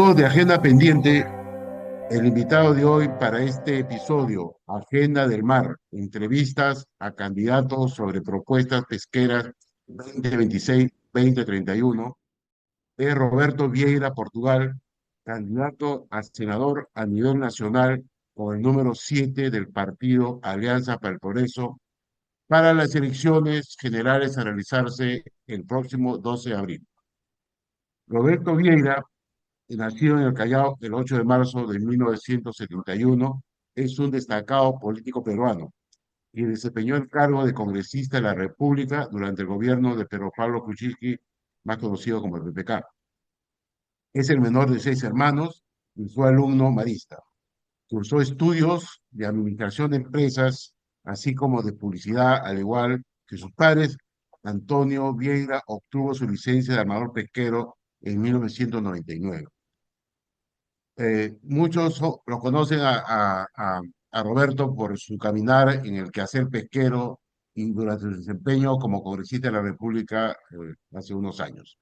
Amigos de Agenda Pendiente, el invitado de hoy para este episodio, Agenda del Mar, entrevistas a candidatos sobre propuestas pesqueras 2026-2031, es Roberto Vieira, Portugal, candidato a senador a nivel nacional con el número 7 del partido Alianza para el Progreso para las elecciones generales a realizarse el próximo 12 de abril. Roberto Vieira, nacido en el Callao el 8 de marzo de 1971, es un destacado político peruano y desempeñó el cargo de congresista de la República durante el gobierno de Pedro Pablo Kuczynski, más conocido como el PPK. Es el menor de 6 hermanos y fue alumno marista. Cursó estudios de administración de empresas, así como de publicidad, al igual que sus padres. Antonio Vieira obtuvo su licencia de armador pesquero en 1999. Muchos lo conocen a Roberto por su caminar en el quehacer pesquero y durante su desempeño como congresista de la República hace unos años.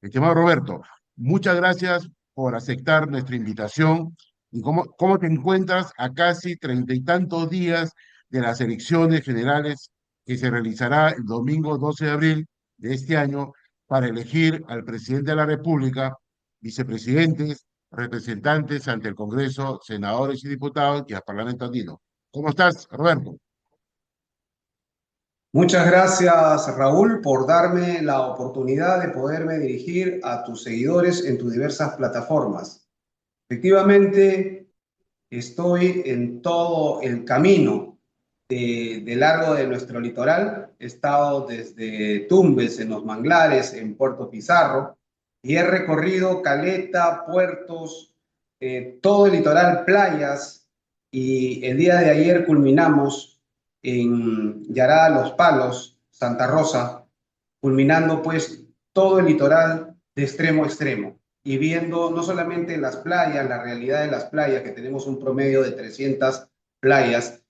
Estimado Roberto, muchas gracias por aceptar nuestra invitación. ¿Y cómo te encuentras a casi 30 y tantos días de las elecciones generales que se realizará el domingo 12 de abril de este año para elegir al presidente de la República, vicepresidentes, representantes ante el Congreso, senadores y diputados y al Parlamento andino? ¿Cómo estás, Roberto? Muchas gracias, Raúl, por darme la oportunidad de poderme dirigir a tus seguidores en tus diversas plataformas. Efectivamente, estoy en todo el camino de largo de nuestro litoral. He estado desde Tumbes, en los manglares, en Puerto Pizarro, y he recorrido Caleta, puertos, todo el litoral, playas, y el día de ayer culminamos en Yará Los Palos, Santa Rosa, culminando pues todo el litoral de extremo a extremo y viendo no solamente las playas, la realidad de las playas, que tenemos un promedio de 300 playas,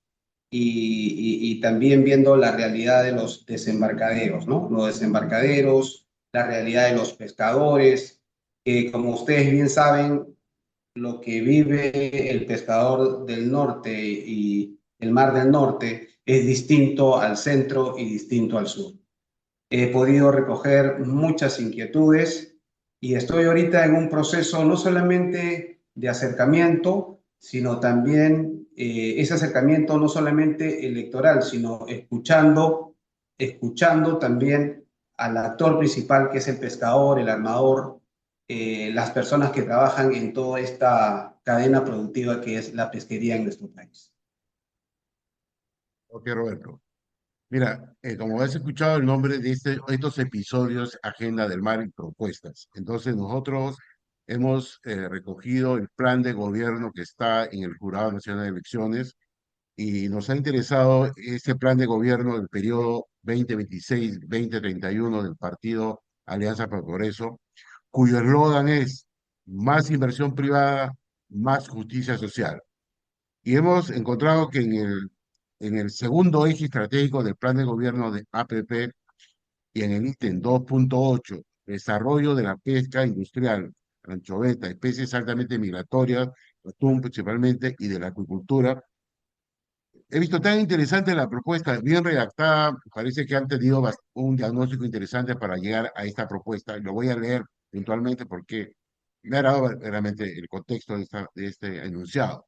y también viendo la realidad de los desembarcaderos, ¿no? Los desembarcaderos, la realidad de los pescadores, que como ustedes bien saben, lo que vive el pescador del norte y el mar del norte es distinto al centro y distinto al sur. He podido recoger muchas inquietudes y estoy ahorita en un proceso no solamente de acercamiento, sino también ese acercamiento no solamente electoral, sino escuchando también al actor principal, que es el pescador, el armador, las personas que trabajan en toda esta cadena productiva que es la pesquería en nuestro país. Ok, Roberto. Mira, como has escuchado el nombre de estos episodios, Agenda del Mar y Propuestas. Entonces nosotros hemos recogido el plan de gobierno que está en el Jurado Nacional de Elecciones y nos ha interesado este plan de gobierno del periodo 2026-2031 del partido Alianza para el Progreso, cuyo eslogan es más inversión privada, más justicia social. Y hemos encontrado que en el segundo eje estratégico del plan de gobierno de APP y en el ítem 2.8, desarrollo de la pesca industrial, anchoveta, especies altamente migratorias, atún principalmente, y de la acuicultura. He visto tan interesante la propuesta, bien redactada, parece que han tenido un diagnóstico interesante para llegar a esta propuesta. Lo voy a leer eventualmente porque me ha dado realmente el contexto de este enunciado,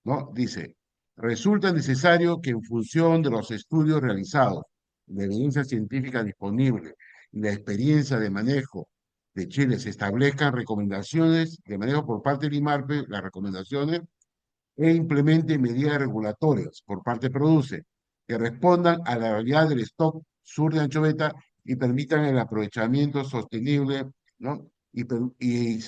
¿no? Dice, resulta necesario que en función de los estudios realizados, la evidencia científica disponible y la experiencia de manejo de Chile se establezcan recomendaciones de manejo por parte del IMARPE, las recomendaciones, e implemente medidas regulatorias por parte de Produce que respondan a la realidad del stock sur de anchoveta y permitan el aprovechamiento sostenible, ¿no? y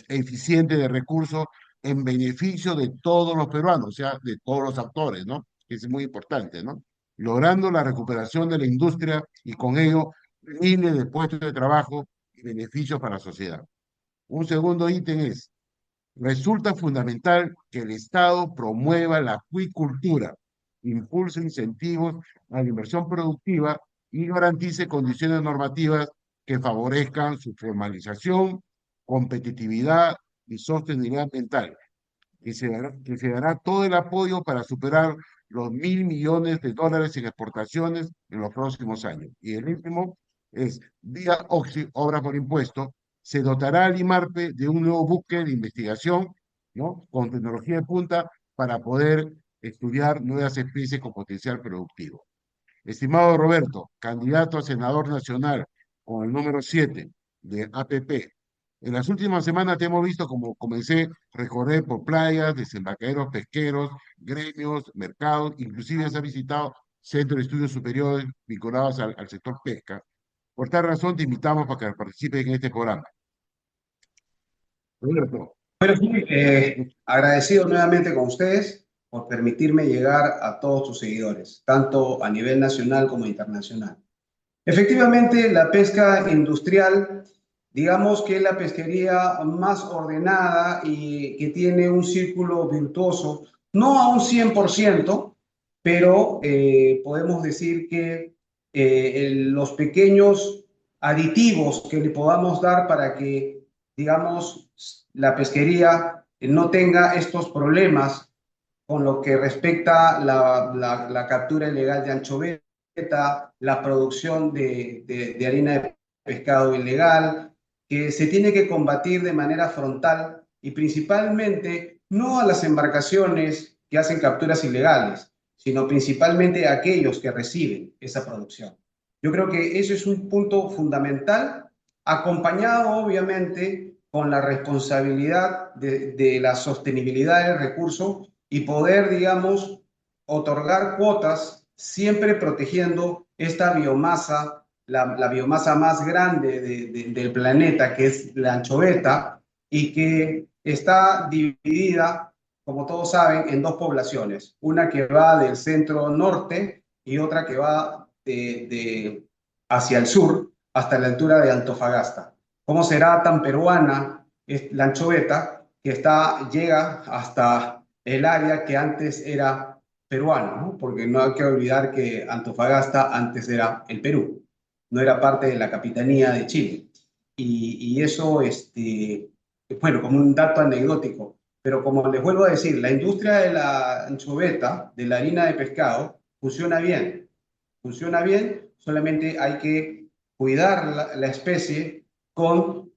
eficiente de recursos en beneficio de todos los peruanos, o sea, de todos los actores, ¿no? Que es muy importante, ¿no? Logrando la recuperación de la industria y con ello miles de puestos de trabajo y beneficios para la sociedad. Un segundo ítem es: resulta fundamental que el Estado promueva la acuicultura, impulse incentivos a la inversión productiva y garantice condiciones normativas que favorezcan su formalización, competitividad y sostenibilidad ambiental, que se dará todo el apoyo para superar los $1.000 millones en exportaciones en los próximos años. Y el último es, vía Oxy, obra por impuesto, se dotará al IMARPE de un nuevo buque de investigación, ¿no? Con tecnología de punta para poder estudiar nuevas especies con potencial productivo. Estimado Roberto, candidato a senador nacional con el número 7 de APP, en las últimas semanas te hemos visto como comencé a recorrer por playas, desembarcaderos pesqueros, gremios, mercados, inclusive has visitado centros de estudios superiores vinculados al sector pesca. Por tal razón te invitamos para que participes en este programa. Roberto, Bueno, sí, agradecido nuevamente con ustedes por permitirme llegar a todos sus seguidores, tanto a nivel nacional como internacional. Efectivamente, la pesca industrial, digamos que es la pesquería más ordenada y que tiene un círculo virtuoso, no a un 100%, pero podemos decir que los pequeños aditivos que le podamos dar para que, digamos, la pesquería no tenga estos problemas con lo que respecta la captura ilegal de anchoveta, la producción de harina de pescado ilegal, que se tiene que combatir de manera frontal y principalmente no a las embarcaciones que hacen capturas ilegales, sino principalmente a aquellos que reciben esa producción. Yo creo que eso es un punto fundamental, acompañado obviamente con la responsabilidad de la sostenibilidad del recurso y poder, digamos, otorgar cuotas siempre protegiendo esta biomasa, la biomasa más grande del planeta, que es la anchoveta, y que está dividida, como todos saben, en dos poblaciones, una que va del centro norte y otra que va hacia el sur, hasta la altura de Antofagasta. ¿Cómo será tan peruana la anchoveta que llega hasta el área que antes era peruana, ¿no? Porque no hay que olvidar que Antofagasta antes era el Perú, no era parte de la capitanía de Chile. Y eso, bueno, como un dato anecdótico, pero como les vuelvo a decir, la industria de la anchoveta, de la harina de pescado, funciona bien, solamente hay que cuidar la especie con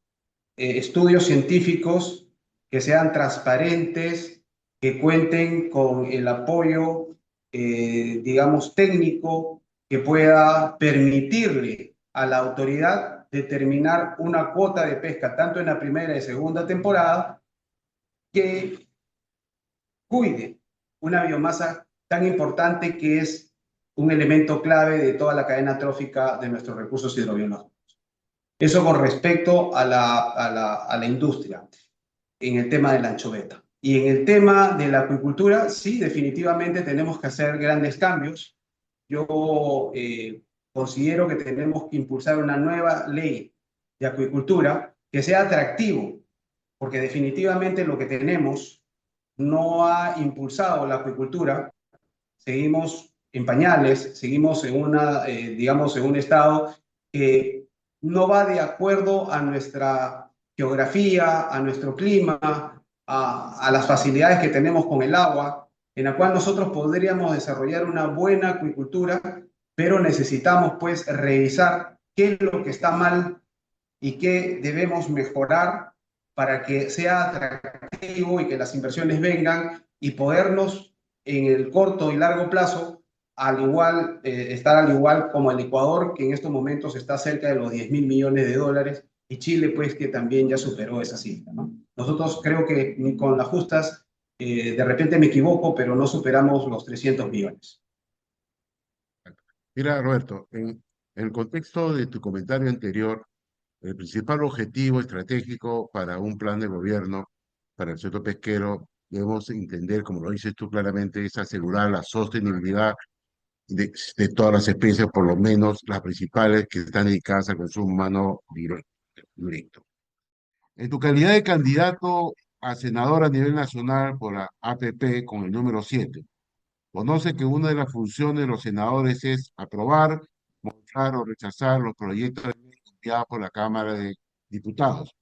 estudios científicos que sean transparentes, que cuenten con el apoyo, digamos, técnico que pueda permitirle a la autoridad determinar una cuota de pesca, tanto en la primera y segunda temporada, que cuide una biomasa tan importante que es un elemento clave de toda la cadena trófica de nuestros recursos hidrobiológicos. Eso con respecto a la industria en el tema de la anchoveta. Y en el tema de la acuicultura, sí, definitivamente tenemos que hacer grandes cambios. Yo considero que tenemos que impulsar una nueva ley de acuicultura que sea atractivo, porque definitivamente lo que tenemos no ha impulsado la acuicultura. Seguimos en pañales, seguimos en digamos, en un estado que no va de acuerdo a nuestra geografía, a nuestro clima, a las facilidades que tenemos con el agua, en la cual nosotros podríamos desarrollar una buena acuicultura, pero necesitamos pues revisar qué es lo que está mal y qué debemos mejorar para que sea atractivo y que las inversiones vengan y podernos en el corto y largo plazo estar al igual como el Ecuador, que en estos momentos está cerca de los 10.000 millones de dólares, y Chile, pues, que también ya superó esa cifra, ¿no? Nosotros creo que con las justas, de repente me equivoco, pero no superamos los 300 millones. mira, Roberto, en el contexto de tu comentario anterior, el principal objetivo estratégico para un plan de gobierno para el sector pesquero, debemos entender, como lo dices tú claramente, es asegurar la sostenibilidad de todas las especies, por lo menos las principales que están dedicadas al consumo humano directo. En tu calidad de candidato a senador a nivel nacional por la APP con el número 7, conoce que una de las funciones de los senadores es aprobar, modificar o rechazar los proyectos de ley enviados por la Cámara de Diputados.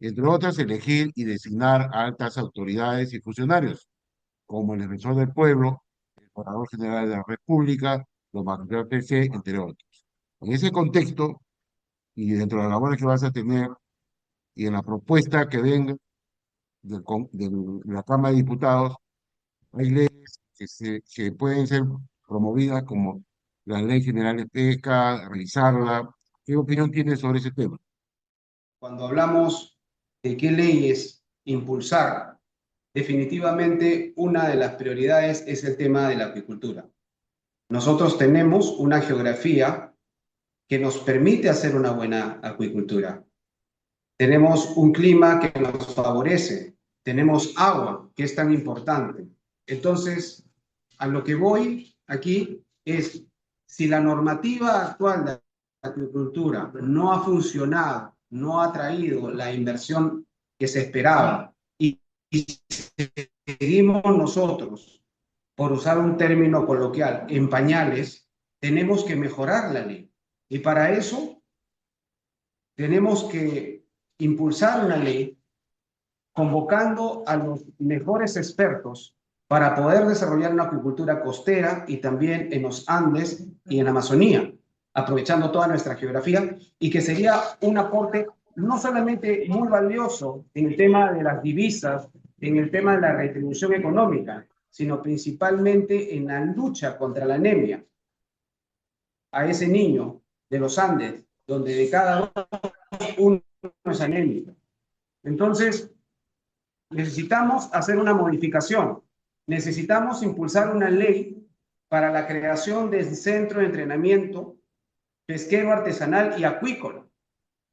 Entre otras, elegir y designar a altas autoridades y funcionarios, como el defensor del pueblo, el Procurador General de la República, los magistrados PC, entre otros. En ese contexto, y dentro de las labores que vas a tener, y en la propuesta que venga de la Cámara de Diputados, hay leyes que pueden ser promovidas como la Ley General de Pesca, revisarla. ¿Qué opinión tienes sobre ese tema? Cuando hablamos de qué leyes impulsar, definitivamente una de las prioridades es el tema de la acuicultura. Nosotros tenemos una geografía que nos permite hacer una buena acuicultura. Tenemos un clima que nos favorece, tenemos agua, que es tan importante. Entonces, a lo que voy aquí es, si la normativa actual de la agricultura no ha funcionado, no ha traído la inversión que se esperaba, y seguimos nosotros, por usar un término coloquial, en pañales, tenemos que mejorar la ley. Y para eso tenemos que impulsar una ley convocando a los mejores expertos para poder desarrollar una acuicultura costera y también en los Andes y en Amazonía, aprovechando toda nuestra geografía, y que sería un aporte no solamente muy valioso en el tema de las divisas, en el tema de la retribución económica, sino principalmente en la lucha contra la anemia. A ese niño de los Andes, donde de cada dos uno es anémico. Entonces, necesitamos hacer una modificación. Necesitamos impulsar una ley para la creación del centro de entrenamiento pesquero artesanal y acuícola,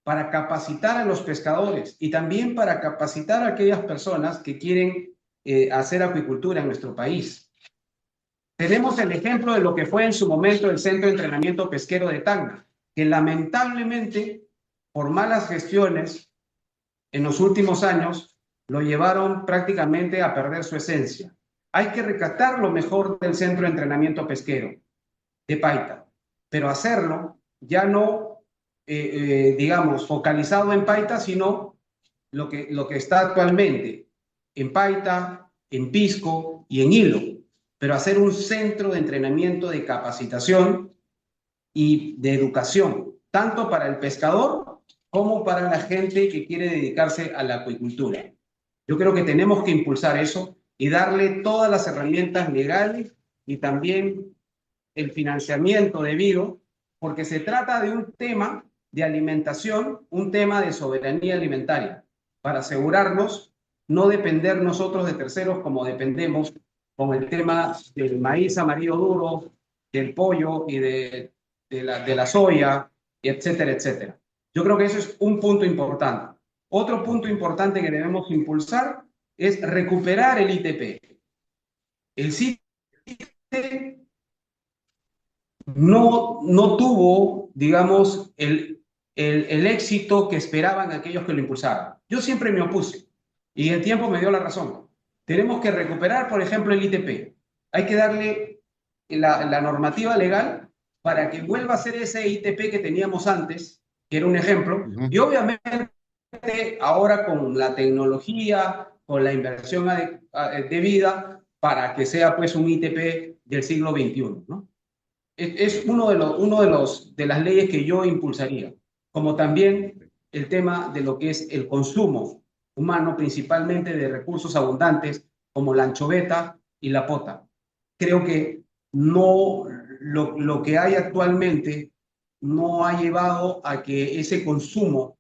para capacitar a los pescadores y también para capacitar a aquellas personas que quieren hacer acuicultura en nuestro país. Tenemos el ejemplo de lo que fue en su momento el Centro de Entrenamiento Pesquero de Tacna, que lamentablemente, por malas gestiones en los últimos años, lo llevaron prácticamente a perder su esencia. Hay que rescatar lo mejor del Centro de Entrenamiento Pesquero de Paita, pero hacerlo ya no, digamos, focalizado en Paita, sino lo que está actualmente en Paita, en Pisco y en Hilo, pero hacer un centro de entrenamiento, de capacitación y de educación, tanto para el pescador como para la gente que quiere dedicarse a la acuicultura. Yo creo que tenemos que impulsar eso y darle todas las herramientas legales y también el financiamiento debido, porque se trata de un tema de alimentación, un tema de soberanía alimentaria, para asegurarnos no depender nosotros de terceros como dependemos con el tema del maíz amarillo duro, del pollo y de la soya, etcétera, etcétera. Yo creo que eso es un punto importante. Otro punto importante que debemos impulsar es recuperar el ITP. El CITE no tuvo, digamos, el éxito que esperaban aquellos que lo impulsaron. Yo siempre me opuse y el tiempo me dio la razón. Tenemos que recuperar, por ejemplo, el ITP. Hay que darle la normativa legal para que vuelva a ser ese ITP que teníamos antes, que era un ejemplo, Ujú. y obviamente ahora con la tecnología, con la inversión debida, para que sea pues un ITP del siglo XXI, ¿no? Es de las leyes que yo impulsaría, como también el tema de lo que es el consumo humano, principalmente de recursos abundantes como la anchoveta y la pota. Creo que no, lo que hay actualmente no ha llevado a que ese consumo,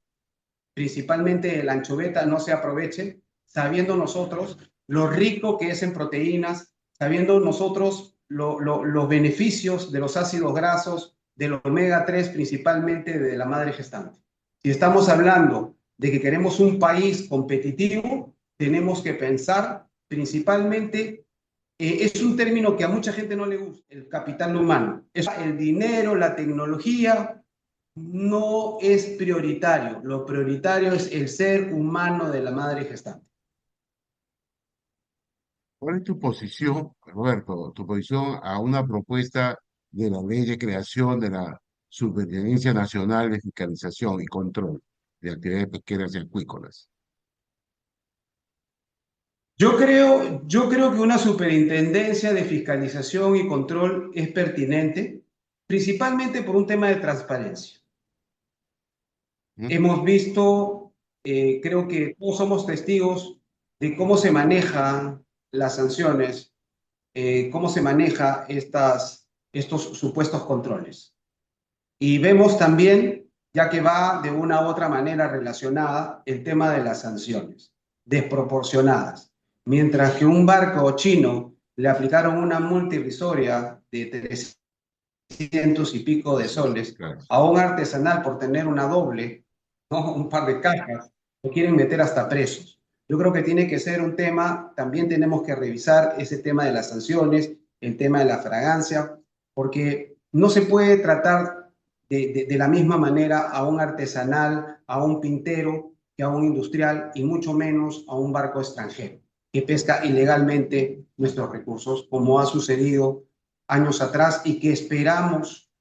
principalmente de la anchoveta, no se aproveche, sabiendo nosotros lo rico que es en proteínas, sabiendo nosotros los beneficios de los ácidos grasos, del omega 3 principalmente de la madre gestante. Si estamos hablando de que queremos un país competitivo, tenemos que pensar principalmente, es un término que a mucha gente no le gusta, el capital humano. Es el dinero, la tecnología, no es prioritario. Lo prioritario es el ser humano de la madre gestante. ¿Cuál es tu posición, Roberto, tu posición a una propuesta de la ley de creación de la Superintendencia Nacional de Fiscalización y Control de Actividades Pesqueras y Acuícolas? Yo creo que una superintendencia de fiscalización y control es pertinente, principalmente por un tema de transparencia. ¿Mm? Hemos visto, creo que todos somos testigos de cómo se manejan las sanciones, cómo se maneja estos supuestos controles. Y vemos también, ya que va de una u otra manera relacionada, el tema de las sanciones, desproporcionadas. Mientras que un barco chino le aplicaron una multa irrisoria de 300 y pico de soles, Claro. a un artesanal por tener una doble, ¿no? Un par de cajas, lo quieren meter hasta presos. Yo creo que tiene que ser un tema, también tenemos que revisar ese tema de las sanciones, el tema de la fragancia, porque no se puede tratar de la misma manera a un artesanal, a un pintero, que a un industrial y mucho menos a un barco extranjero que pesca ilegalmente nuestros recursos, como ha sucedido años atrás y que esperamos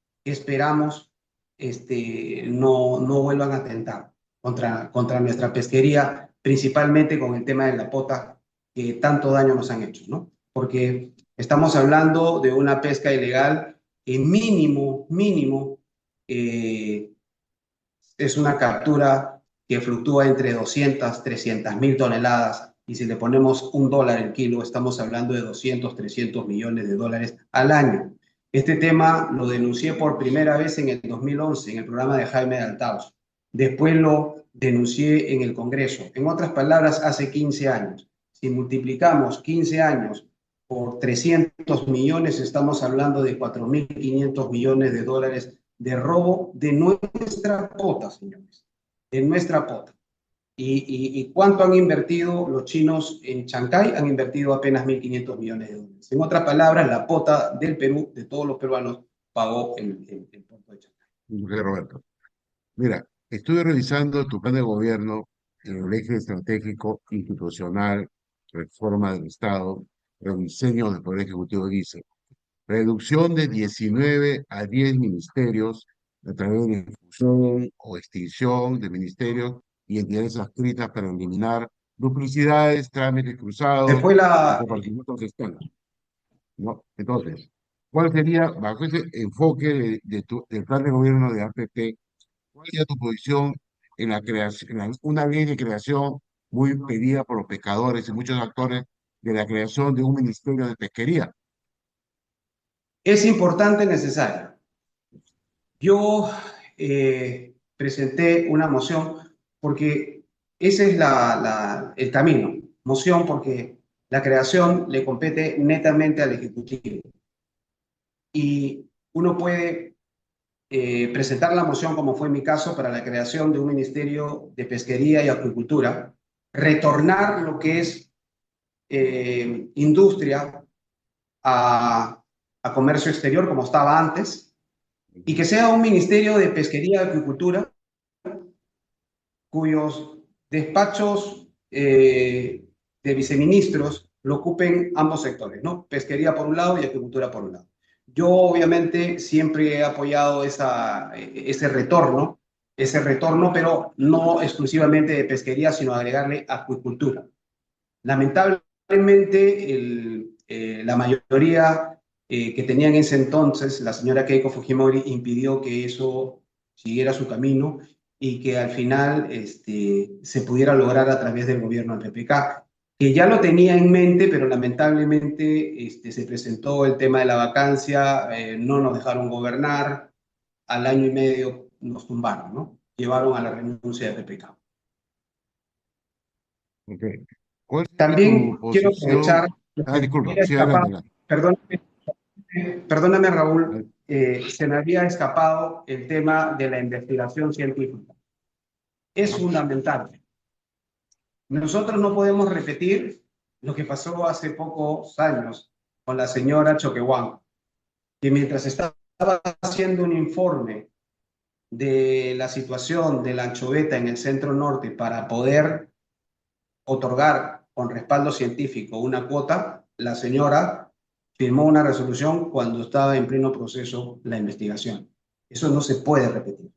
no vuelvan a atentar contra nuestra pesquería, principalmente con el tema de la pota, que tanto daño nos han hecho, ¿no? Porque estamos hablando de una pesca ilegal que mínimo, eh, es una captura que fluctúa entre 200, 300 mil toneladas, y si le ponemos $1 el kilo, estamos hablando de 200, 300 millones de dólares al año. Este tema lo denuncié por primera vez en el 2011 en el programa de Jaime de Althaus. Después lo denuncié en el Congreso. En otras palabras, hace 15 años. Si multiplicamos 15 años por 300 millones, estamos hablando de 4.500 millones de dólares de robo de nuestra pota, señores, de nuestra pota. ¿Y cuánto han invertido los chinos en Chancay? Han invertido apenas 1.500 millones de dólares. En otras palabras, la pota del Perú, de todos los peruanos, pagó el puerto de Chancay. José Roberto. Mira, estuve revisando tu plan de gobierno en el eje estratégico institucional, reforma del Estado, rediseño del Poder Ejecutivo, dice reducción de 19 a 10 ministerios a través de fusión o extinción de ministerios y entidades adscritas para eliminar duplicidades, trámites cruzados Después y la, compartimentos de escala, ¿no? Entonces, ¿cuál sería, bajo ese enfoque del plan de gobierno de APP, cuál sería tu posición en la creación, una ley de creación muy pedida por los pescadores y muchos actores de la creación de un ministerio de pesquería? es importante, necesaria. Yo presenté una moción porque ese es el camino. Moción porque la creación le compete netamente al Ejecutivo. Y uno puede presentar la moción, como fue mi caso, para la creación de un Ministerio de Pesquería y Acuicultura, retornar lo que es industria a comercio exterior, como estaba antes, y que sea un Ministerio de Pesquería y Acuicultura cuyos despachos de viceministros lo ocupen ambos sectores, ¿no? Pesquería por un lado y agricultura por un lado. Yo obviamente siempre he apoyado ese retorno, pero no exclusivamente de pesquería, sino agregarle acuicultura. Lamentablemente, la mayoría que tenía en ese entonces, la señora Keiko Fujimori, impidió que eso siguiera su camino y que al final se pudiera lograr a través del gobierno del PPK, que ya lo tenía en mente, pero lamentablemente se presentó el tema de la vacancia, no nos dejaron gobernar, al año y medio nos tumbaron, ¿no? Llevaron a la renuncia del PPK. Ok. ¿Cuál sería tu También quiero posición? aprovechar, lo Ah, que me disculpa, había sí, adelante, escapado, adelante. perdóname Raúl, se me había escapado el tema de la investigación científica. Es Ajá. fundamental. Nosotros no podemos repetir lo que pasó hace pocos años con la señora Choquehuanca, que mientras estaba haciendo un informe de la situación de la anchoveta en el centro norte para poder otorgar con respaldo científico una cuota, la señora firmó una resolución cuando estaba en pleno proceso la investigación. Eso no se puede repetir.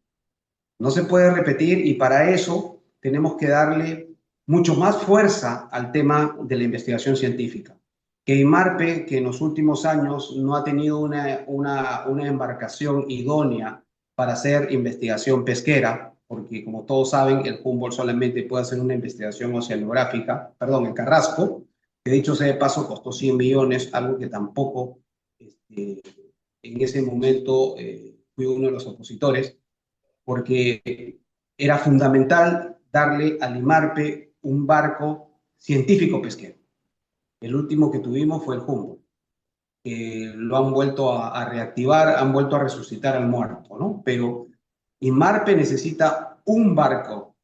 No se puede repetir y para eso tenemos que darle mucho más fuerza al tema de la investigación científica. Que IMARPE, que en los últimos años no ha tenido una embarcación idónea para hacer investigación pesquera, porque como todos saben, el Humboldt solamente puede hacer una investigación oceanográfica, perdón, el Carrasco, que dicho sea de paso costó 100 millones, algo que tampoco en ese momento fui uno de los opositores, porque era fundamental darle al IMARPE un barco científico pesquero. El último que tuvimos fue el Humboldt, que lo han vuelto a reactivar, han vuelto a resucitar al muerto, ¿no? Pero IMARPE necesita un barco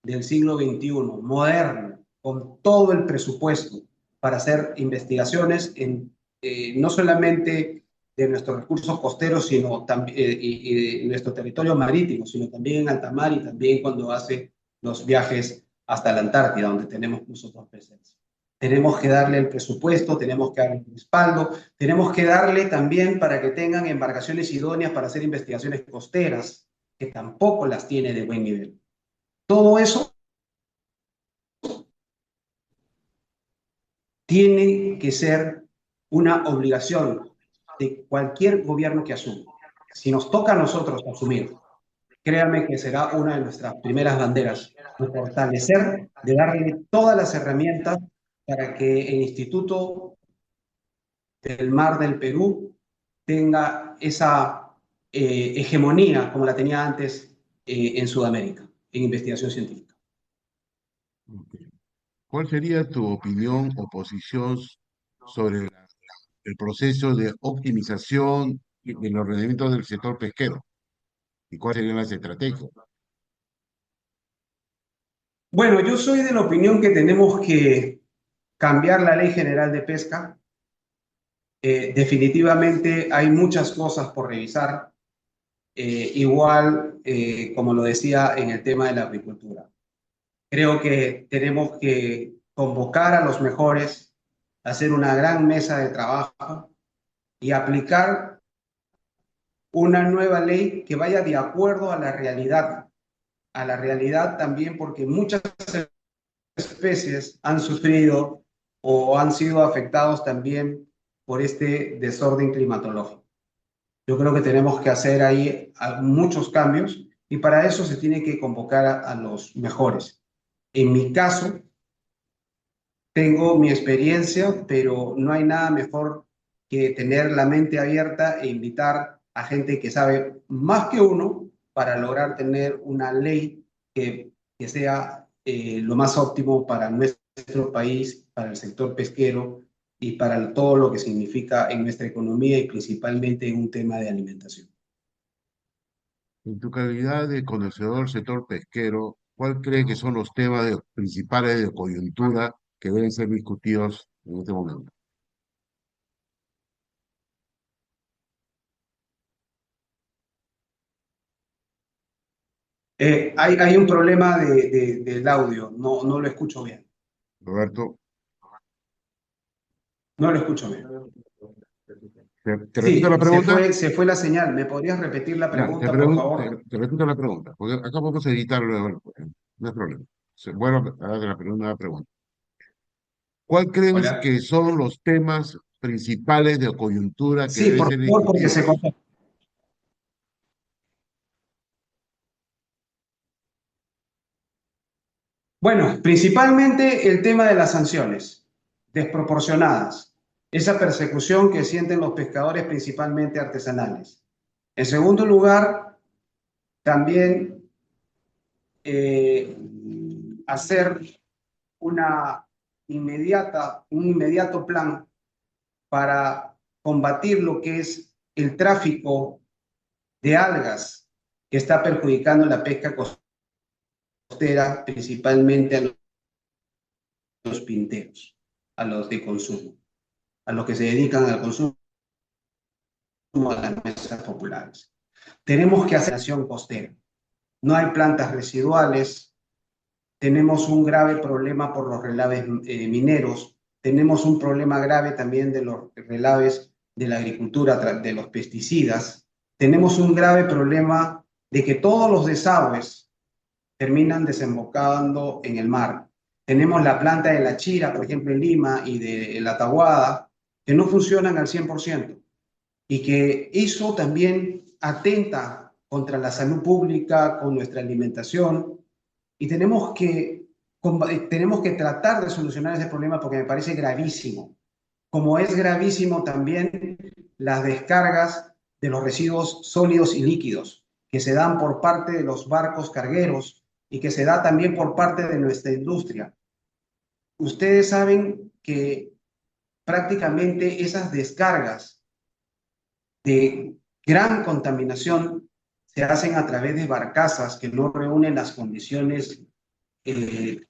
del siglo XXI, moderno, con todo el presupuesto para hacer investigaciones no solamente de nuestros recursos costeros sino y de nuestro territorio marítimo, sino también en alta mar y también cuando hace los viajes hasta la Antártida, donde tenemos nosotros presencia. Tenemos que darle el presupuesto, tenemos que darle el respaldo, tenemos que darle también para que tengan embarcaciones idóneas para hacer investigaciones costeras, que tampoco las tiene de buen nivel. Todo eso tiene que ser una obligación de cualquier gobierno que asuma. Si nos toca a nosotros asumir, créame que será una de nuestras primeras banderas, de fortalecer, de darle todas las herramientas para que el Instituto del Mar del Perú tenga esa hegemonía como la tenía antes en Sudamérica, en investigación científica. ¿Cuál sería tu opinión o posición sobre el proceso de optimización de los rendimientos del sector pesquero? ¿Y cuáles serían las estrategias? Bueno, yo soy de la opinión que tenemos que cambiar la Ley General de Pesca. Definitivamente hay muchas cosas por revisar, igual como lo decía en el tema de la agricultura. Creo que tenemos que convocar a los mejores, hacer una gran mesa de trabajo y aplicar una nueva ley que vaya de acuerdo a la realidad también porque muchas especies han sufrido o han sido afectados también por este desorden climatológico. Yo creo que tenemos que hacer ahí muchos cambios y para eso se tiene que convocar a los mejores. En mi caso, tengo mi experiencia, pero no hay nada mejor que tener la mente abierta e invitar a gente que sabe más que uno para lograr tener una ley que sea lo más óptimo para nuestro país, para el sector pesquero y para todo lo que significa en nuestra economía y principalmente en un tema de alimentación. En tu calidad de conocedor del sector pesquero, ¿cuál cree que son los temas principales de coyuntura que deben ser discutidos en este momento? Hay un problema del audio, no lo escucho bien. Roberto, No lo escucho bien. te repito la Sí, pregunta. se fue la señal. ¿Me podrías repetir la Ya, pregunta, por favor? te repito la pregunta, porque acá podemos editarlo, bueno, pues, no hay problema. Bueno, haga la pregunta. ¿Cuál crees Hola. que son los temas principales de coyuntura que Sí, deben por ser favor, porque se discutidos? cortó. Bueno, principalmente el tema de las sanciones desproporcionadas, esa persecución que sienten los pescadores principalmente artesanales. En segundo lugar, también eh, hacer un inmediato plan para combatir lo que es el tráfico de algas que está perjudicando la pesca costera, principalmente a los pinteros, a los de consumo, a los que se dedican al consumo a las mesas populares. Tenemos que hacer acción costera. No hay plantas residuales, tenemos un grave problema por los relaves mineros, tenemos un problema grave también de los relaves de la agricultura, de los pesticidas, tenemos un grave problema de que todos los desagües terminan desembocando en el mar. Tenemos la planta de La Chira, por ejemplo, en Lima, y de La Taguada, que no funcionan al 100%, y que eso también atenta contra la salud pública, con nuestra alimentación, y tenemos que tratar de solucionar ese problema porque me parece gravísimo. Como es gravísimo también las descargas de los residuos sólidos y líquidos que se dan por parte de los barcos cargueros y que se da también por parte de nuestra industria. Ustedes saben que prácticamente esas descargas de gran contaminación se hacen a través de barcazas que no reúnen las condiciones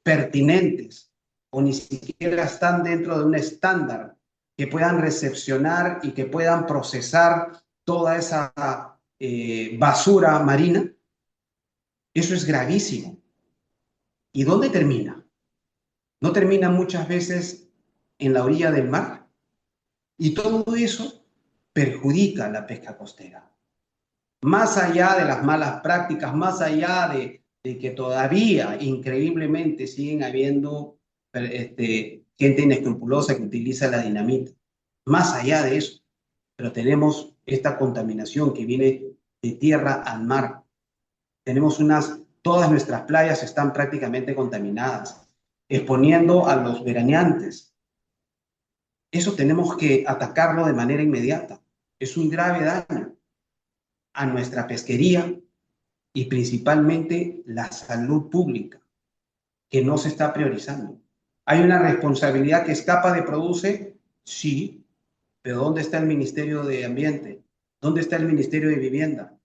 pertinentes o ni siquiera están dentro de un estándar que puedan recepcionar y que puedan procesar toda esa basura marina. Eso es gravísimo. ¿Y dónde termina? ¿No termina muchas veces en la orilla del mar? Y todo eso perjudica la pesca costera. Más allá de las malas prácticas, más allá de que todavía increíblemente siguen habiendo gente inescrupulosa que utiliza la dinamita, más allá de eso, pero tenemos esta contaminación que viene de tierra al mar. Tenemos todas nuestras playas están prácticamente contaminadas, exponiendo a los veraneantes. Eso tenemos que atacarlo de manera inmediata. Es un grave daño a nuestra pesquería y principalmente la salud pública, que no se está priorizando. ¿Hay una responsabilidad que escapa de Produce? Sí, pero ¿dónde está el Ministerio de Ambiente? ¿Dónde está el Ministerio de Vivienda?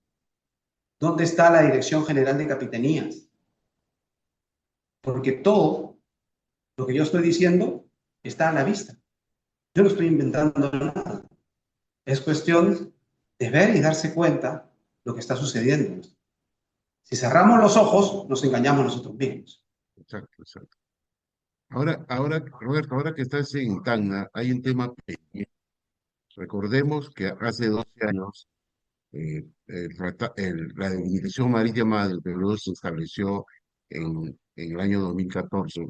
¿Dónde está la Dirección General de Capitanías? Porque todo lo que yo estoy diciendo está a la vista. Yo no estoy inventando nada. Es cuestión de ver y darse cuenta lo que está sucediendo. Si cerramos los ojos, nos engañamos nosotros mismos. Exacto, exacto. Ahora, Roberto, ahora que estás en Tacna, hay un tema pendiente. Recordemos que hace 12 años la delimitación marítima del Perú se estableció en el año 2014.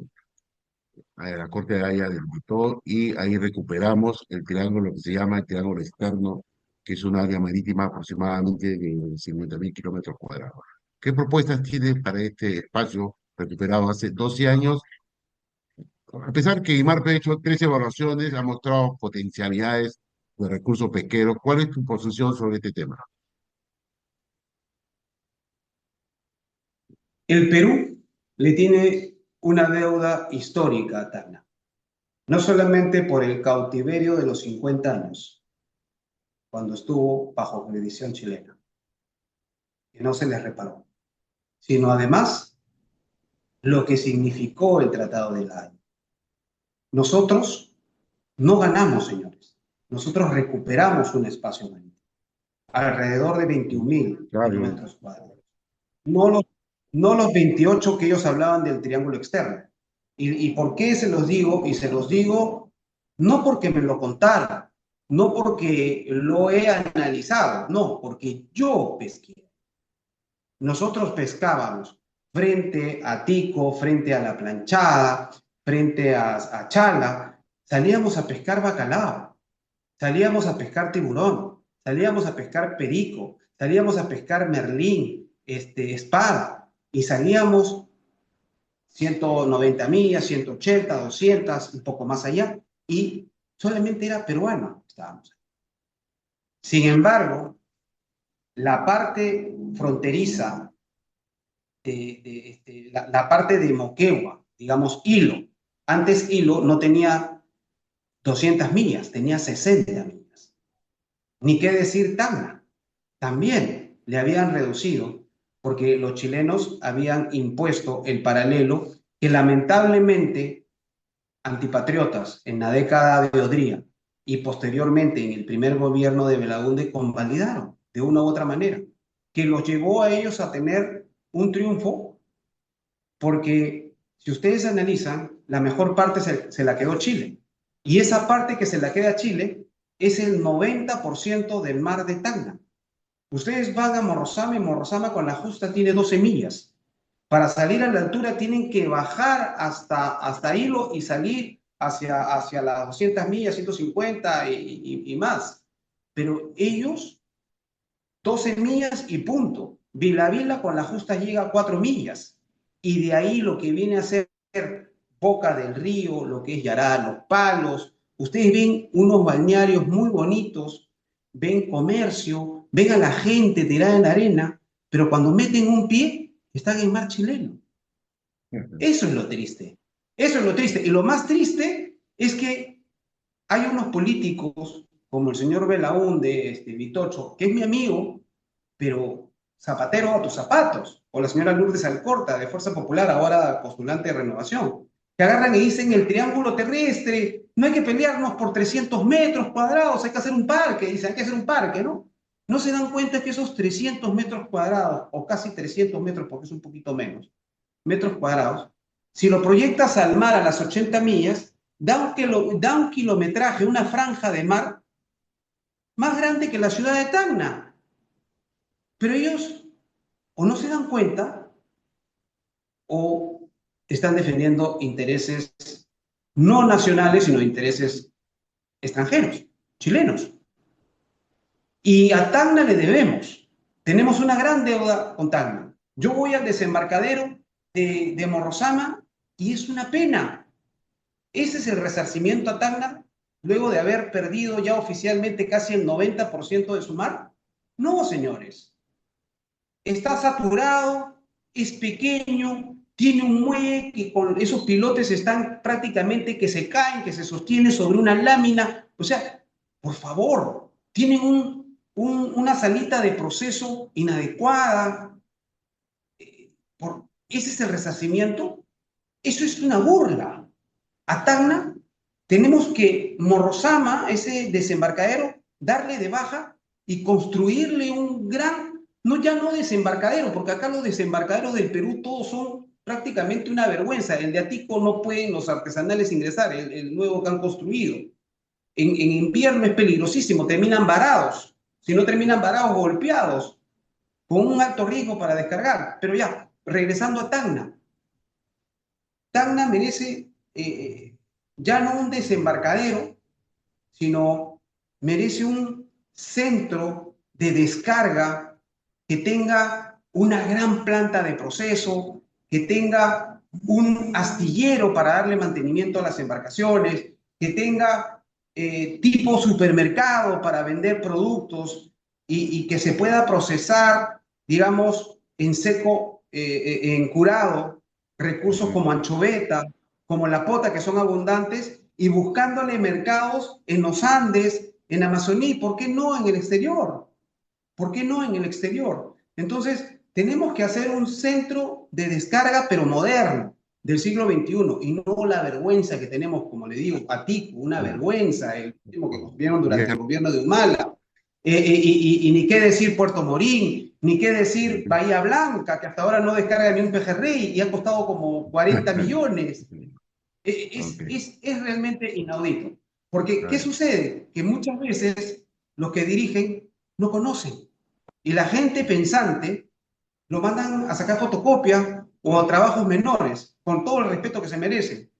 La Corte de Haya delimitó y ahí recuperamos el triángulo que se llama el triángulo externo, que es un área marítima aproximadamente de 50.000 kilómetros cuadrados. ¿Qué propuestas tiene para este espacio recuperado hace 12 años? A pesar que IMARPE ha hecho 3 evaluaciones, ha mostrado potencialidades de recursos pesqueros. ¿Cuál es tu posición sobre este tema? El Perú le tiene una deuda histórica a Tacna, no solamente por el cautiverio de los 50 años, cuando estuvo bajo jurisdicción chilena, que no se les reparó, sino además lo que significó el Tratado de La Haya. Nosotros no ganamos, señores. Nosotros recuperamos un espacio marítimo, alrededor de 21.000 Claro, kilómetros cuadrados. No los, no los 28 que ellos hablaban del triángulo externo. ¿Y por qué se los digo? Y se los digo no porque me lo contaron, no porque lo he analizado, no, porque yo pesqué. Nosotros pescábamos frente a Tico, frente a La Planchada, frente a Chala, salíamos a pescar bacalao, salíamos a pescar tiburón, salíamos a pescar perico, salíamos a pescar merlín, espada, y salíamos 190 millas, 180, 200, un poco más allá, y solamente era peruano, estábamos. Sin embargo, la parte fronteriza la parte de Moquegua, digamos Hilo. Antes Hilo no tenía 200 millas, tenía 60 millas. Ni qué decir Tacna. También le habían reducido porque los chilenos habían impuesto el paralelo que lamentablemente antipatriotas en la década de Odría y posteriormente en el primer gobierno de Belaúnde convalidaron de una u otra manera, que los llevó a ellos a tener un triunfo porque si ustedes analizan, la mejor parte se la quedó Chile. Y esa parte que se la queda Chile es el 90% del mar de Tacna. Ustedes van a Morrosama y Morrosama con la justa tiene 12 millas. Para salir a la altura tienen que bajar hasta Hilo y salir hacia las 200 millas, 150 y más. Pero ellos 12 millas y punto. Vila Vila con la justa llega a 4 millas. Y de ahí lo que viene a ser Boca del Río, lo que es Yará, Los Palos. Ustedes ven unos balnearios muy bonitos, ven comercio, ven a la gente tirada en la arena, pero cuando meten un pie, están en mar chileno. Eso es lo triste. Eso es lo triste. Y lo más triste es que hay unos políticos, como el señor Belaúnde, Vitocho, que es mi amigo, pero zapatero a tus zapatos, o la señora Lourdes Alcorta, de Fuerza Popular, ahora postulante de Renovación, que agarran y dicen el triángulo terrestre, no hay que pelearnos por 300 metros cuadrados, hay que hacer un parque, dicen, hay que hacer un parque, ¿no? No se dan cuenta que esos 300 metros cuadrados, o casi 300 metros, porque es un poquito menos, metros cuadrados, si lo proyectas al mar a las 80 millas, da un kilometraje, una franja de mar más grande que la ciudad de Tacna. Pero ellos o no se dan cuenta o están defendiendo intereses no nacionales, sino intereses extranjeros, chilenos. Y a Tacna le debemos. Tenemos una gran deuda con Tacna. Yo voy al desembarcadero de Morrosama y es una pena. Ese es el resarcimiento a Tacna luego de haber perdido ya oficialmente casi el 90% de su mar. No, señores. Está saturado, es pequeño, tiene un muelle que con esos pilotes están prácticamente que se caen, que se sostienen sobre una lámina. O sea, por favor, tienen una salita de proceso inadecuada. ¿Ese es el resarcimiento? Eso es una burla. A Tacna tenemos que Morrosama, ese desembarcadero, darle de baja y construirle un gran, no ya no desembarcadero, porque acá los desembarcaderos del Perú todos son prácticamente una vergüenza. El de Atico no pueden los artesanales ingresar, el nuevo que han construido. En invierno es peligrosísimo, terminan varados. Si no terminan varados, golpeados, con un alto riesgo para descargar. Pero ya, regresando a Tacna. Tacna merece ya no un desembarcadero, sino merece un centro de descarga que tenga una gran planta de proceso, que tenga un astillero para darle mantenimiento a las embarcaciones, que tenga tipo supermercado para vender productos y que se pueda procesar, digamos, en seco, en curado, recursos como anchoveta, como la pota, que son abundantes, y buscándole mercados en los Andes, en Amazonía, ¿por qué no en el exterior? ¿Por qué no en el exterior? Entonces, tenemos que hacer un centro de descarga, pero moderno, del siglo XXI, y no la vergüenza que tenemos, como le digo, Atico, una vergüenza, el último que construyeron durante el gobierno de Humala. Y ni qué decir Puerto Morín, ni qué decir Bahía Blanca, que hasta ahora no descarga ni un pejerrey y ha costado como 40 millones. Es realmente inaudito. Porque, ¿qué sucede? Que muchas veces los que dirigen no conocen. Y la gente pensante lo mandan a sacar fotocopia o a trabajos menores, con todo el respeto que se merecen.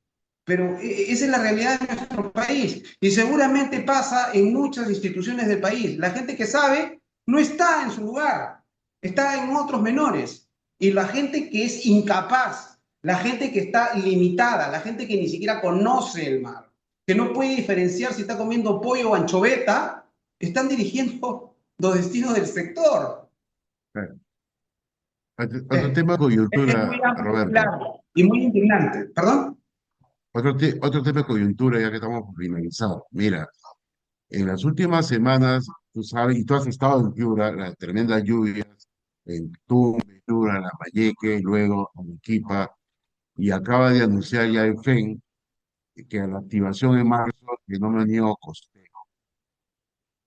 Pero esa es la realidad de nuestro país. Y seguramente pasa en muchas instituciones del país. La gente que sabe no está en su lugar, está en otros menores. Y la gente que es incapaz, la gente que está limitada, la gente que ni siquiera conoce el mar, que no puede diferenciar si está comiendo pollo o anchoveta, están dirigiendo los destinos del sector. Otro tema de Es coyuntura, muy amplio, muy Roberto. largo y muy indignante. ¿Perdón? Otro tema de coyuntura, ya que estamos por finalizar. Mira, en las últimas semanas, tú sabes, y tú has estado en Piura, las tremendas lluvias en Tumbes, Piura, Lambayeque, luego en Arequipa, y acaba de anunciar ya el FEN que la activación en marzo que no me han ido costero.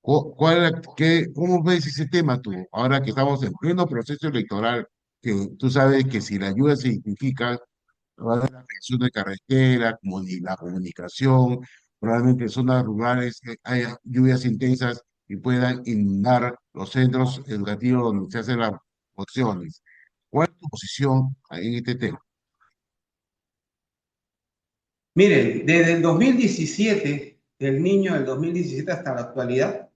¿Cómo ves ese tema tú? Ahora que estamos en pleno proceso electoral, que tú sabes que si la lluvia se intensifica, va a haber afección de carretera, como ni la comunicación, probablemente en zonas rurales que haya lluvias intensas y puedan inundar los centros educativos donde se hacen las opciones. ¿Cuál es tu posición en este tema? Miren, desde el 2017, del niño del 2017 hasta la actualidad,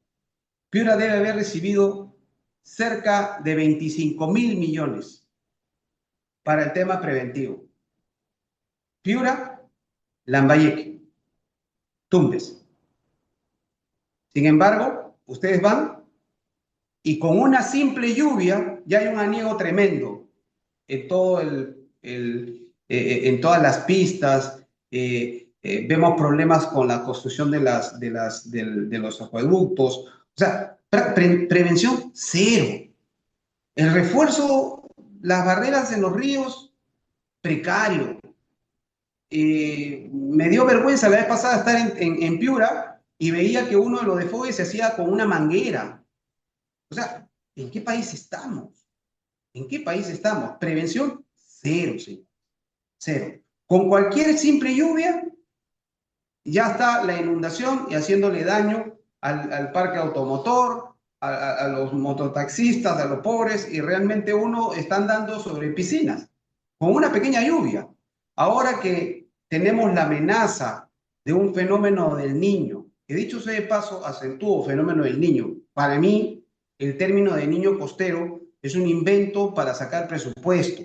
Piura debe haber recibido cerca de 25.000 millones para el tema preventivo. Piura, Lambayeque, Tumbes. Sin embargo, ustedes van y con una simple lluvia ya hay un aniego tremendo en todo en todas las pistas. Vemos problemas con la construcción de los acueductos. O sea, prevención cero. El refuerzo, las barreras en los ríos, precario. Me dio vergüenza la vez pasada estar en Piura y veía que uno de los desfogues se hacía con una manguera. O sea, ¿en qué país estamos? ¿En qué país estamos? Prevención cero, señor. Cero. Con cualquier simple lluvia ya está la inundación y haciéndole daño al parque automotor, a los mototaxistas, a los pobres, y realmente uno está andando sobre piscinas con una pequeña lluvia. Ahora que tenemos la amenaza de un fenómeno del niño, que dicho sea de paso, acentúo fenómeno del niño. Para mí, el término de niño costero es un invento para sacar presupuesto,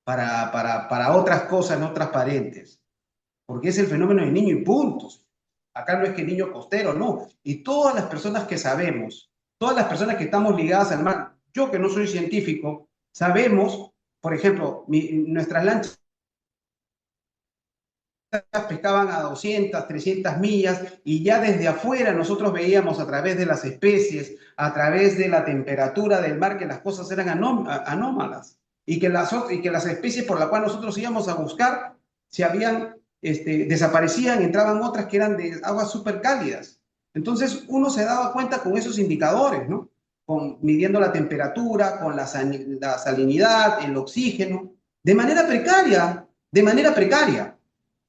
para otras cosas no transparentes, porque es el fenómeno del niño y puntos. Acá no es que niño costero, no. Y todas las personas que sabemos, todas las personas que estamos ligadas al mar, yo que no soy científico, sabemos, por ejemplo, nuestras lanchas pescaban a 200, 300 millas y ya desde afuera nosotros veíamos a través de las especies, a través de la temperatura del mar, que las cosas eran anómalas y que las especies por las cuales nosotros íbamos a buscar se habían, desaparecían, entraban otras que eran de aguas súper cálidas. Entonces uno se daba cuenta con esos indicadores, ¿no? Midiendo la temperatura, con la salinidad, el oxígeno, de manera precaria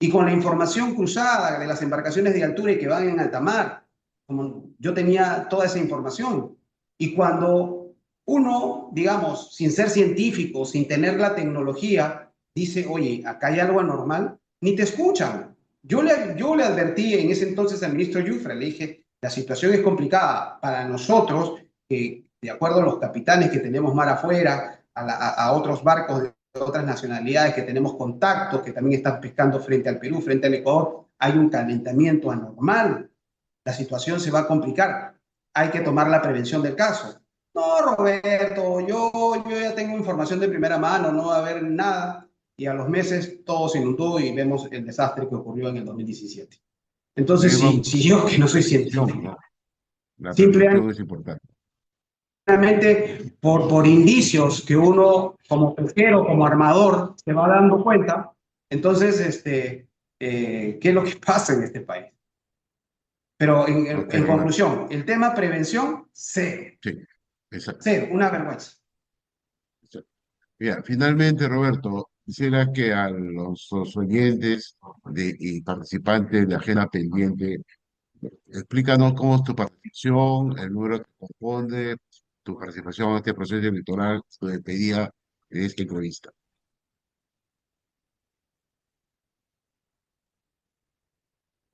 y con la información cruzada de las embarcaciones de altura y que van en alta mar. Como yo tenía toda esa información. Y cuando uno, digamos, sin ser científico, sin tener la tecnología, dice, oye, acá hay algo anormal, ni te escuchan. Yo le advertí en ese entonces al ministro Yufra, le dije, la situación es complicada para nosotros, que de acuerdo a los capitanes que tenemos mar afuera, a otros barcos de otras nacionalidades que tenemos contactos, que también están pescando frente al Perú, frente al Ecuador, hay un calentamiento anormal, la situación se va a complicar, hay que tomar la prevención del caso. No, Roberto, yo ya tengo información de primera mano, no va a haber nada, y a los meses todo se inundó y vemos el desastre que ocurrió en el 2017. Entonces, Debemos si yo que no soy prevención, científico, ¿no? La simplemente prevención es importante. por indicios que uno como pesquero, como armador, se va dando cuenta, entonces, ¿qué es lo que pasa en este país? Pero Ok, en Roberto. conclusión, el tema prevención, cero, Sí, exacto. cero, una vergüenza. Bien, finalmente, Roberto, quisiera que a los oyentes y participantes de Agenda Pendiente, explícanos cómo es tu participación, el número que corresponde, tu participación en este proceso electoral, tu despedida de esta entrevista.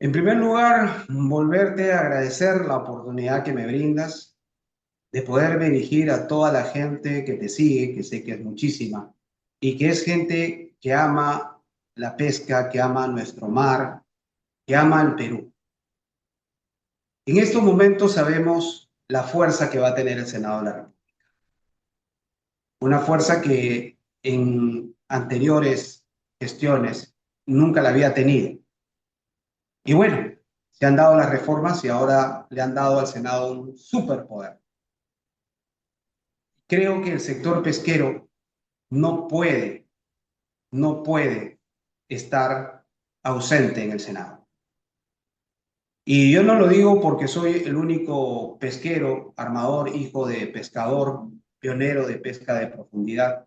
En primer lugar, volverte a agradecer la oportunidad que me brindas de poder dirigir a toda la gente que te sigue, que sé que es muchísima, y que es gente que ama la pesca, que ama nuestro mar, que ama al Perú. En estos momentos sabemos la fuerza que va a tener el Senado de la República. Una fuerza que en anteriores gestiones nunca la había tenido. Y bueno, se han dado las reformas y ahora le han dado al Senado un superpoder. Creo que el sector pesquero no puede, no puede estar ausente en el Senado. Y yo no lo digo porque soy el único pesquero, armador, hijo de pescador, pionero de pesca de profundidad.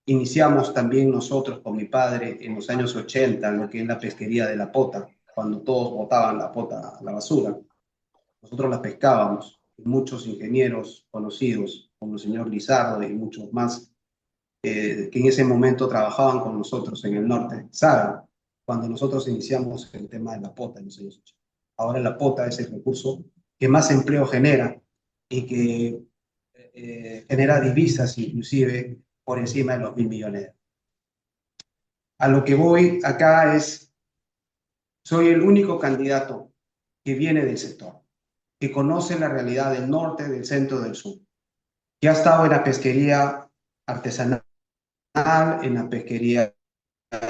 Iniciamos también nosotros con mi padre en los años 80, lo que es la pesquería de la pota, cuando todos botaban la pota a la basura. Nosotros la pescábamos, y muchos ingenieros conocidos, como el señor Lizardo y muchos más, que en ese momento trabajaban con nosotros en el norte, saben, cuando nosotros iniciamos el tema de la pota en los años 80. Ahora la pota es el recurso que más empleo genera y que genera divisas inclusive por encima de los 1.000 millones de euros. A lo que voy acá es, soy el único candidato que viene del sector, que conoce la realidad del norte, del centro, del sur, que ha estado en la pesquería artesanal, en la pesquería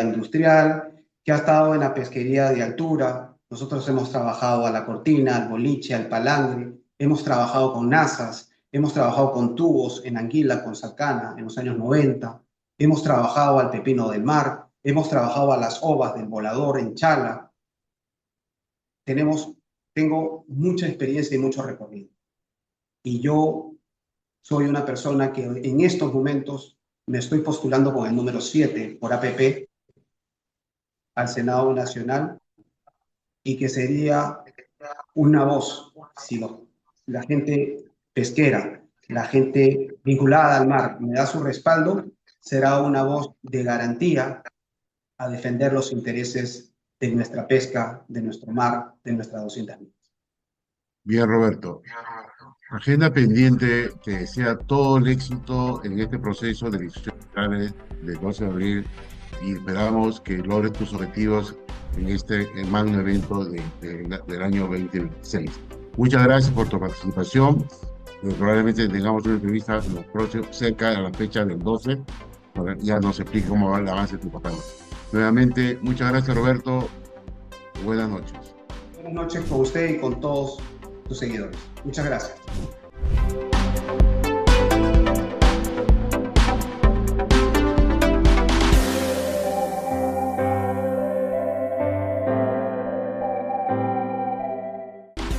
industrial, que ha estado en la pesquería de altura. Nosotros hemos trabajado a la cortina, al boliche, al palangre, hemos trabajado con nazas, hemos trabajado con tubos en anguila, con sacana en los años 90, hemos trabajado al pepino del mar, hemos trabajado a las ovas del volador en Chala. Tengo mucha experiencia y mucho recorrido. Y yo soy una persona que en estos momentos me estoy postulando con el número 7 por APP al Senado Nacional y que sería una voz, si la gente pesquera, la gente vinculada al mar me da su respaldo, será una voz de garantía a defender los intereses de nuestra pesca, de nuestro mar, de nuestras 200 millas. Bien, Roberto. Agenda pendiente, te desea todo el éxito en este proceso de elecciones generales del 12 de abril y esperamos que logres tus objetivos en este magno evento del año 2026. Muchas gracias por tu participación. Probablemente tengamos una entrevista en los próximos, cerca de la fecha del 12, para ya nos explique cómo va el avance de tu programa. Nuevamente, muchas gracias, Roberto. Buenas noches. Buenas noches con usted y con todos tus seguidores. Muchas gracias.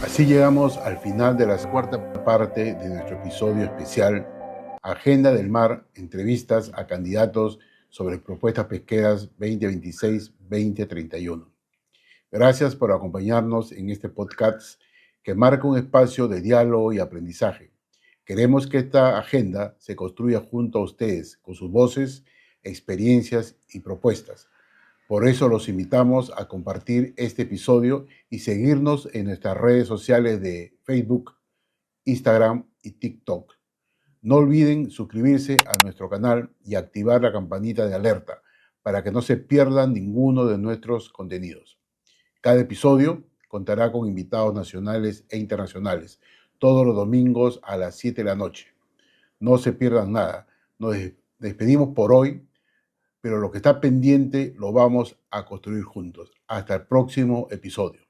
Así llegamos al final de la cuarta parte de nuestro episodio especial Agenda del Mar, entrevistas a candidatos sobre propuestas pesqueras 2026-2031. Gracias por acompañarnos en este podcast que marca un espacio de diálogo y aprendizaje. Queremos que esta agenda se construya junto a ustedes, con sus voces, experiencias y propuestas. Por eso los invitamos a compartir este episodio y seguirnos en nuestras redes sociales de Facebook, Instagram y TikTok. No olviden suscribirse a nuestro canal y activar la campanita de alerta para que no se pierdan ninguno de nuestros contenidos. Cada episodio contará con invitados nacionales e internacionales, todos los domingos a las 7 de la noche. No se pierdan nada. Nos despedimos por hoy, pero lo que está pendiente lo vamos a construir juntos. Hasta el próximo episodio.